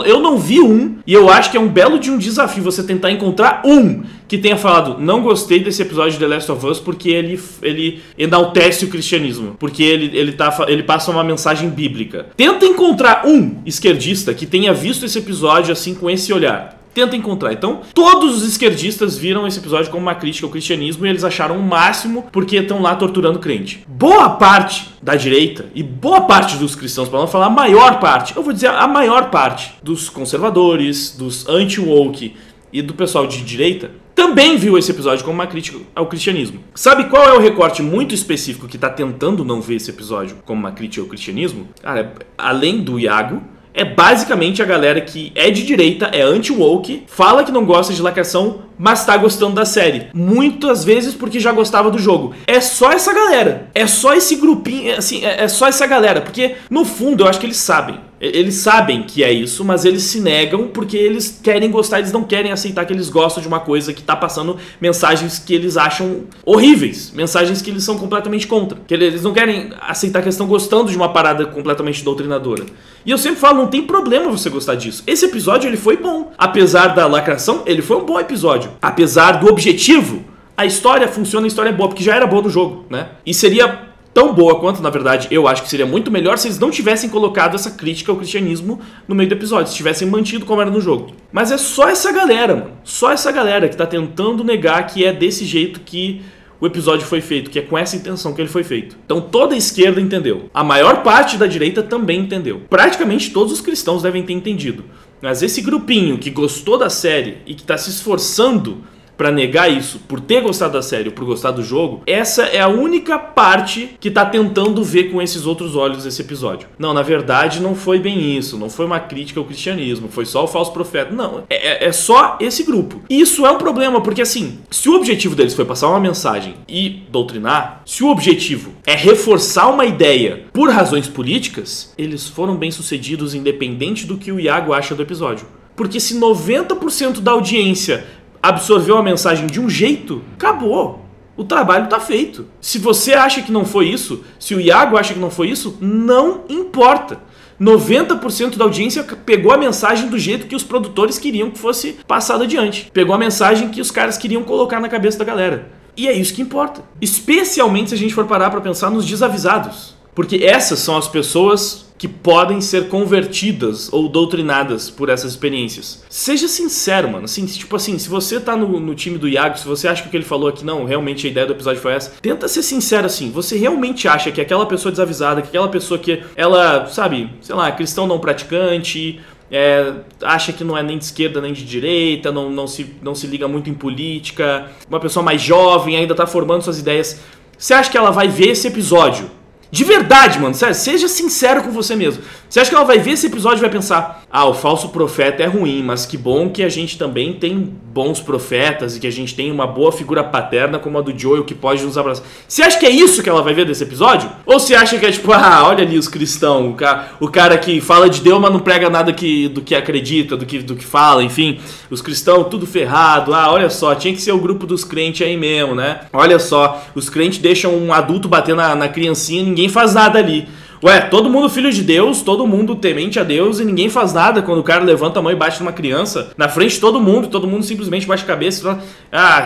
Eu não vi um, e eu acho que é um belo de um desafio você tentar encontrar um que tenha falado, não gostei desse episódio de The Last of Us porque ele enaltece o cristianismo, porque ele passa uma mensagem bíblica. Tenta encontrar um esquerdista que tenha visto esse episódio assim com esse olhar. Tenta encontrar. Então, todos os esquerdistas viram esse episódio como uma crítica ao cristianismo e eles acharam o máximo porque estão lá torturando crente. Boa parte da direita e boa parte dos cristãos, para não falar a maior parte, eu vou dizer a maior parte dos conservadores, dos anti-woke e do pessoal de direita, também viu esse episódio como uma crítica ao cristianismo. Sabe qual é o recorte muito específico que está tentando não ver esse episódio como uma crítica ao cristianismo? Cara, além do Iago, é basicamente a galera que é de direita, é anti-woke, fala que não gosta de lacração, mas tá gostando da série. Muitas vezes porque já gostava do jogo. É só essa galera. É só esse grupinho, assim, é só essa galera. Porque, no fundo, eu acho que eles sabem. Eles sabem que é isso, mas eles se negam porque eles querem gostar, eles não querem aceitar que eles gostam de uma coisa que tá passando mensagens que eles acham horríveis, mensagens que eles são completamente contra, que eles não querem aceitar que eles estão gostando de uma parada completamente doutrinadora. E eu sempre falo, não tem problema você gostar disso. Esse episódio, ele foi bom. Apesar da lacração, ele foi um bom episódio. Apesar do objetivo, a história funciona, a história é boa, porque já era boa no jogo, né? E seria tão boa quanto, na verdade, eu acho que seria muito melhor se eles não tivessem colocado essa crítica ao cristianismo no meio do episódio, se tivessem mantido como era no jogo. Mas é só essa galera, mano. Só essa galera que tá tentando negar que é desse jeito que o episódio foi feito, que é com essa intenção que ele foi feito. Então toda a esquerda entendeu. A maior parte da direita também entendeu. Praticamente todos os cristãos devem ter entendido. Mas esse grupinho que gostou da série e que tá se esforçando pra negar isso, por ter gostado da série ou por gostar do jogo, essa é a única parte que tá tentando ver com esses outros olhos esse episódio. Não, na verdade não foi bem isso, não foi uma crítica ao cristianismo, foi só o falso profeta. Não, é só esse grupo. E isso é um problema, porque assim, se o objetivo deles foi passar uma mensagem e doutrinar, se o objetivo é reforçar uma ideia por razões políticas, eles foram bem-sucedidos independente do que o Iago acha do episódio. Porque se 90% da audiência absorveu a mensagem de um jeito, acabou. O trabalho tá feito. Se você acha que não foi isso, se o Iago acha que não foi isso, não importa. 90% da audiência pegou a mensagem do jeito que os produtores queriam que fosse passada adiante. Pegou a mensagem que os caras queriam colocar na cabeça da galera. E é isso que importa. Especialmente se a gente for parar pra pensar nos desavisados. Porque essas são as pessoas que podem ser convertidas ou doutrinadas por essas experiências. Seja sincero, mano. Assim, tipo assim, se você tá no time do Iago, se você acha que o que ele falou aqui, não, realmente a ideia do episódio foi essa, tenta ser sincero assim. Você realmente acha que aquela pessoa desavisada, que aquela pessoa que ela, sabe, sei lá, cristão não praticante, acha que não é nem de esquerda nem de direita, não se liga muito em política, uma pessoa mais jovem, ainda tá formando suas ideias, você acha que ela vai ver esse episódio? De verdade, mano, sério, seja sincero com você mesmo. Você acha que ela vai ver esse episódio e vai pensar: ah, o falso profeta é ruim, mas que bom que a gente também tem bons profetas e que a gente tem uma boa figura paterna como a do Joel que pode nos abraçar. Você acha que é isso que ela vai ver desse episódio? Ou você acha que é tipo, ah, olha ali os cristãos, o cara que fala de Deus, mas não prega nada do que acredita, do que fala, enfim, os cristãos tudo ferrado, ah, olha só, tinha que ser o grupo dos crentes aí mesmo, né? Olha só, os crentes deixam um adulto bater na criancinha e ninguém faz nada ali. Ué, todo mundo filho de Deus, todo mundo temente a Deus e ninguém faz nada quando o cara levanta a mão e bate numa criança na frente de todo mundo simplesmente baixa a cabeça e fala, ah,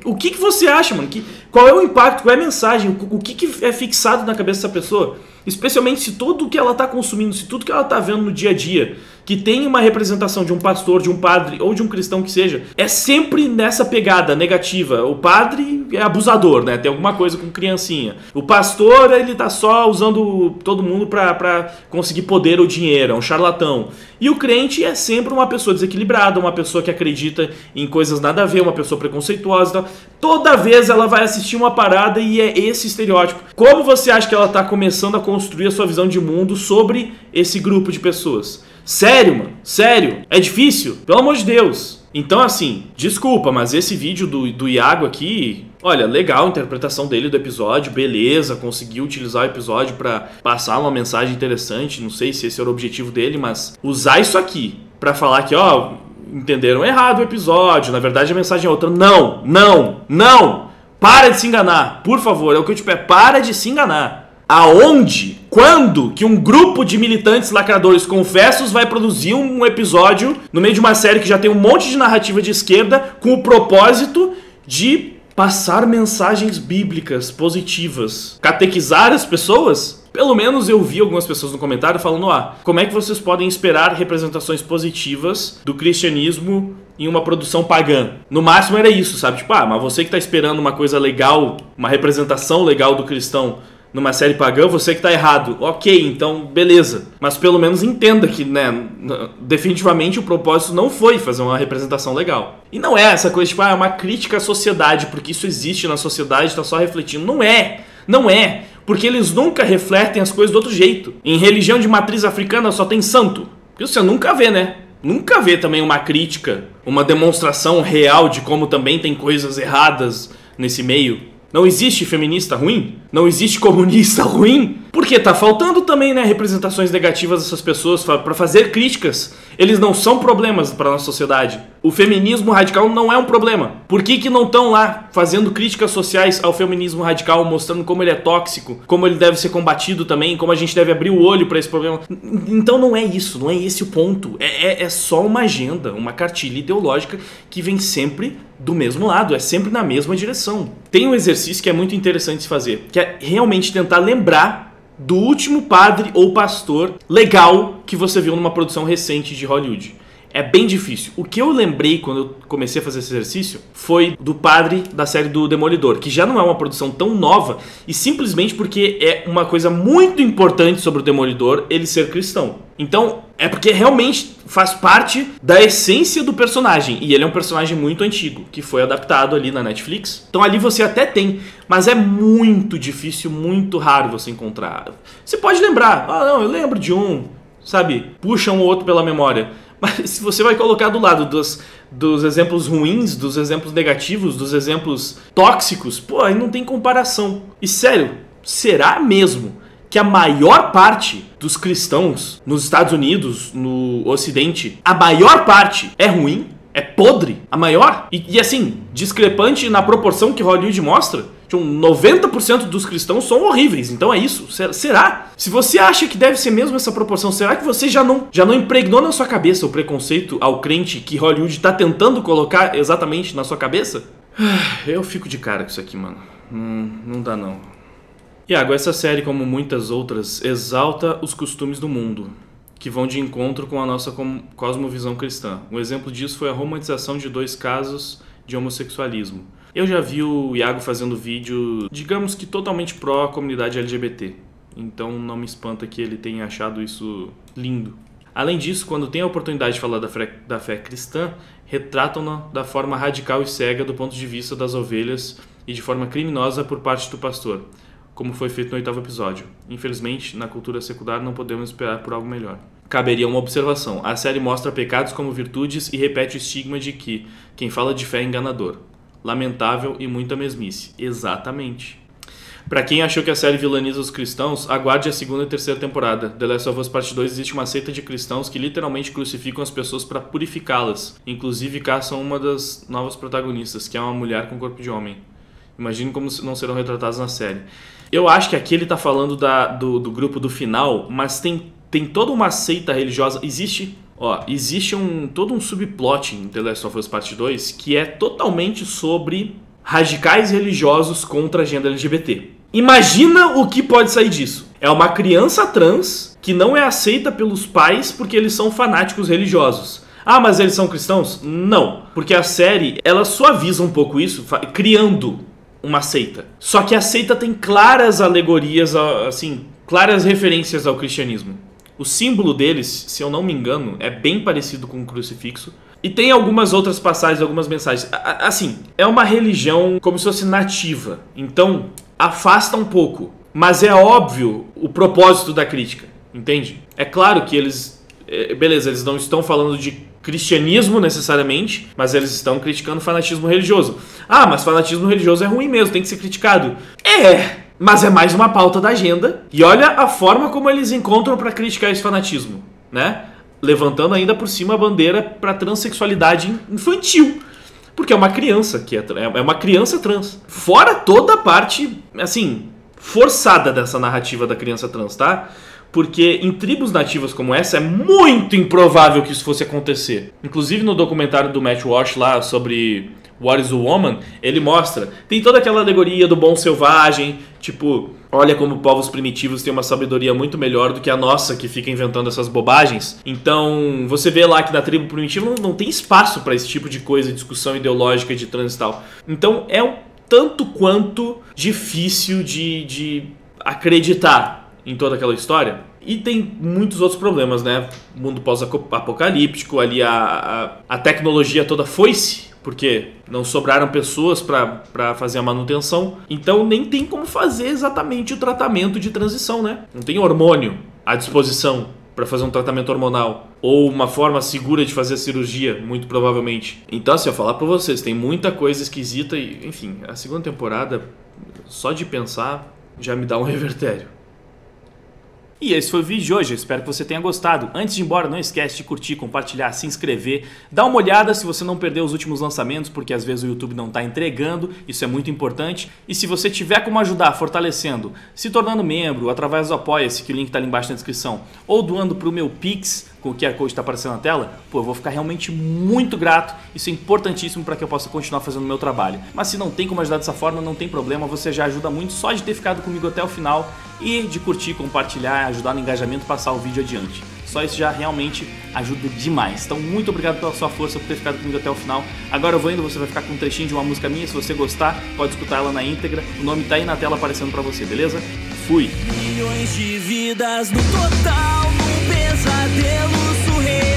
o que você acha, mano? Qual é o impacto, qual é a mensagem, o que é fixado na cabeça dessa pessoa? Especialmente se tudo que ela tá consumindo, se tudo que ela tá vendo no dia a dia, que tem uma representação de um pastor, de um padre ou de um cristão que seja, é sempre nessa pegada negativa. O padre é abusador, né? Tem alguma coisa com criancinha. O pastor, ele tá só usando todo mundo pra conseguir poder ou dinheiro, é um charlatão. E o crente é sempre uma pessoa desequilibrada, uma pessoa que acredita em coisas nada a ver, uma pessoa preconceituosa. Então, toda vez ela vai assistir uma parada e é esse estereótipo. Como você acha que ela tá começando a construir a sua visão de mundo sobre esse grupo de pessoas? Sério, mano? Sério? É difícil? Pelo amor de Deus. Então, assim, desculpa, mas esse vídeo do Iago aqui, olha, legal a interpretação dele do episódio, beleza, conseguiu utilizar o episódio pra passar uma mensagem interessante, não sei se esse era o objetivo dele, mas usar isso aqui pra falar que, ó, entenderam errado o episódio, na verdade a mensagem é outra. Não! Para de se enganar, por favor, é o que eu te peço, para de se enganar. Aonde, quando que um grupo de militantes lacradores confessos vai produzir um episódio no meio de uma série que já tem um monte de narrativa de esquerda com o propósito de passar mensagens bíblicas positivas, catequizar as pessoas? Pelo menos eu vi algumas pessoas no comentário falando, como é que vocês podem esperar representações positivas do cristianismo em uma produção pagã? No máximo era isso, sabe? Tipo, mas você que tá esperando uma coisa legal, uma representação legal do cristão numa série pagã, você que tá errado. Ok, então beleza. Mas pelo menos entenda que, né, definitivamente o propósito não foi fazer uma representação legal. E não é essa coisa, tipo, é uma crítica à sociedade, porque isso existe na sociedade, tá só refletindo. Não é. Porque eles nunca refletem as coisas do outro jeito. Em religião de matriz africana só tem santo. Porque você nunca vê, né? Nunca vê também uma crítica, uma demonstração real de como também tem coisas erradas nesse meio. Não existe feminista ruim? Não existe comunista ruim? Porque tá faltando também, né, representações negativas dessas pessoas para fazer críticas. Eles não são problemas para nossa sociedade. O feminismo radical não é um problema. Por que não estão lá fazendo críticas sociais ao feminismo radical, mostrando como ele é tóxico, como ele deve ser combatido também, como a gente deve abrir o olho para esse problema? Então não é isso, não é esse o ponto. É só uma agenda, uma cartilha ideológica que vem sempre do mesmo lado, é sempre na mesma direção. Tem um exercício que é muito interessante de se fazer, que é realmente tentar lembrar do último padre ou pastor legal que você viu numa produção recente de Hollywood. É bem difícil. O que eu lembrei quando eu comecei a fazer esse exercício foi do padre da série do Demolidor, que já não é uma produção tão nova, e simplesmente porque é uma coisa muito importante sobre o Demolidor ele ser cristão. Então, é porque realmente faz parte da essência do personagem, e ele é um personagem muito antigo, que foi adaptado ali na Netflix. Então ali você até tem, mas é muito difícil, muito raro você encontrar. Você pode lembrar, não, eu lembro de um, sabe, puxa um ou outro pela memória. Mas se você vai colocar do lado dos exemplos ruins, dos exemplos negativos, dos exemplos tóxicos, pô, aí não tem comparação. E sério, será mesmo que a maior parte dos cristãos nos Estados Unidos, no Ocidente, a maior parte é ruim? É podre? A maior? E assim, discrepante na proporção que Hollywood mostra? 90% dos cristãos são horríveis, então é isso. Será? Se você acha que deve ser mesmo essa proporção, será que você já não impregnou na sua cabeça o preconceito ao crente que Hollywood tá tentando colocar exatamente na sua cabeça? Eu fico de cara com isso aqui, mano. Não dá não. Iago, essa série, como muitas outras, exalta os costumes do mundo, que vão de encontro com a nossa cosmovisão cristã. Um exemplo disso foi a romantização de 2 casos de homossexualismo. Eu já vi o Iago fazendo vídeo, digamos que totalmente pró comunidade LGBT. Então não me espanta que ele tenha achado isso lindo. Além disso, quando tem a oportunidade de falar da fé cristã, retratam-na da forma radical e cega do ponto de vista das ovelhas e de forma criminosa por parte do pastor, como foi feito no 8º episódio. Infelizmente, na cultura secular não podemos esperar por algo melhor. Caberia uma observação. A série mostra pecados como virtudes e repete o estigma de que quem fala de fé é enganador. Lamentável e muita mesmice. Exatamente. Pra quem achou que a série vilaniza os cristãos, aguarde a 2ª e 3ª temporada. The Last of Us Part 2 existe uma seita de cristãos que literalmente crucificam as pessoas para purificá-las. Inclusive caçam uma das novas protagonistas, que é uma mulher com corpo de homem. Imagine como não serão retratados na série. Eu acho que aqui ele tá falando do grupo do final, mas tem toda uma seita religiosa. Existe todo um subplot em The Last of Us Part 2 que é totalmente sobre radicais religiosos contra a agenda LGBT. Imagina o que pode sair disso. É uma criança trans que não é aceita pelos pais porque eles são fanáticos religiosos. Ah, mas eles são cristãos? Não, porque a série, ela suaviza um pouco isso, criando uma seita. Só que a seita tem claras alegorias, assim, claras referências ao cristianismo. O símbolo deles, se eu não me engano, é bem parecido com o crucifixo. E tem algumas outras passagens, algumas mensagens. Assim, é uma religião como se fosse nativa. Então, afasta um pouco. Mas é óbvio o propósito da crítica, entende? É claro que eles... Beleza, eles não estão falando de cristianismo necessariamente, mas eles estão criticando fanatismo religioso. Ah, mas fanatismo religioso é ruim mesmo, tem que ser criticado. Mas é mais uma pauta da agenda. E olha a forma como eles encontram para criticar esse fanatismo, né? Levantando ainda por cima a bandeira para transexualidade infantil. Porque é uma criança que é uma criança trans. Fora toda a parte, assim, forçada dessa narrativa da criança trans, tá? Porque em tribos nativas como essa é muito improvável que isso fosse acontecer. Inclusive no documentário do Matt Walsh lá sobre What is a Woman, ele mostra, tem toda aquela alegoria do bom selvagem, tipo, olha como povos primitivos têm uma sabedoria muito melhor do que a nossa, que fica inventando essas bobagens. Então, você vê lá que na tribo primitiva não tem espaço para esse tipo de coisa, discussão ideológica de trans e tal. Então, é um tanto quanto difícil de acreditar em toda aquela história. E tem muitos outros problemas, né? Mundo pós-apocalíptico, ali a tecnologia toda foi-se, porque não sobraram pessoas para fazer a manutenção. Então nem tem como fazer exatamente o tratamento de transição, né? Não tem hormônio à disposição para fazer um tratamento hormonal. Ou uma forma segura de fazer a cirurgia, muito provavelmente. Então, assim, eu falar para vocês, tem muita coisa esquisita e, enfim, a 2ª temporada Só de pensar já me dá um revertério. E esse foi o vídeo de hoje, eu espero que você tenha gostado. Antes de ir embora, não esquece de curtir, compartilhar, se inscrever. Dá uma olhada se você não perdeu os últimos lançamentos, porque às vezes o YouTube não está entregando, isso é muito importante. E se você tiver como ajudar fortalecendo, se tornando membro, através do Apoia-se, que o link está ali embaixo na descrição, ou doando para o meu Pix, com o QR Code está aparecendo na tela, pô, eu vou ficar realmente muito grato. Isso é importantíssimo para que eu possa continuar fazendo o meu trabalho. Mas se não tem como ajudar dessa forma, não tem problema, você já ajuda muito só de ter ficado comigo até o final e de curtir, compartilhar, ajudar no engajamento e passar o vídeo adiante. Só isso já realmente ajuda demais. Então, muito obrigado pela sua força, por ter ficado comigo até o final. Agora eu vou indo, você vai ficar com um trechinho de uma música minha. Se você gostar, pode escutar ela na íntegra. O nome tá aí na tela aparecendo pra você, beleza? Fui! Milhões de vidas no total, num pesadelo surreal.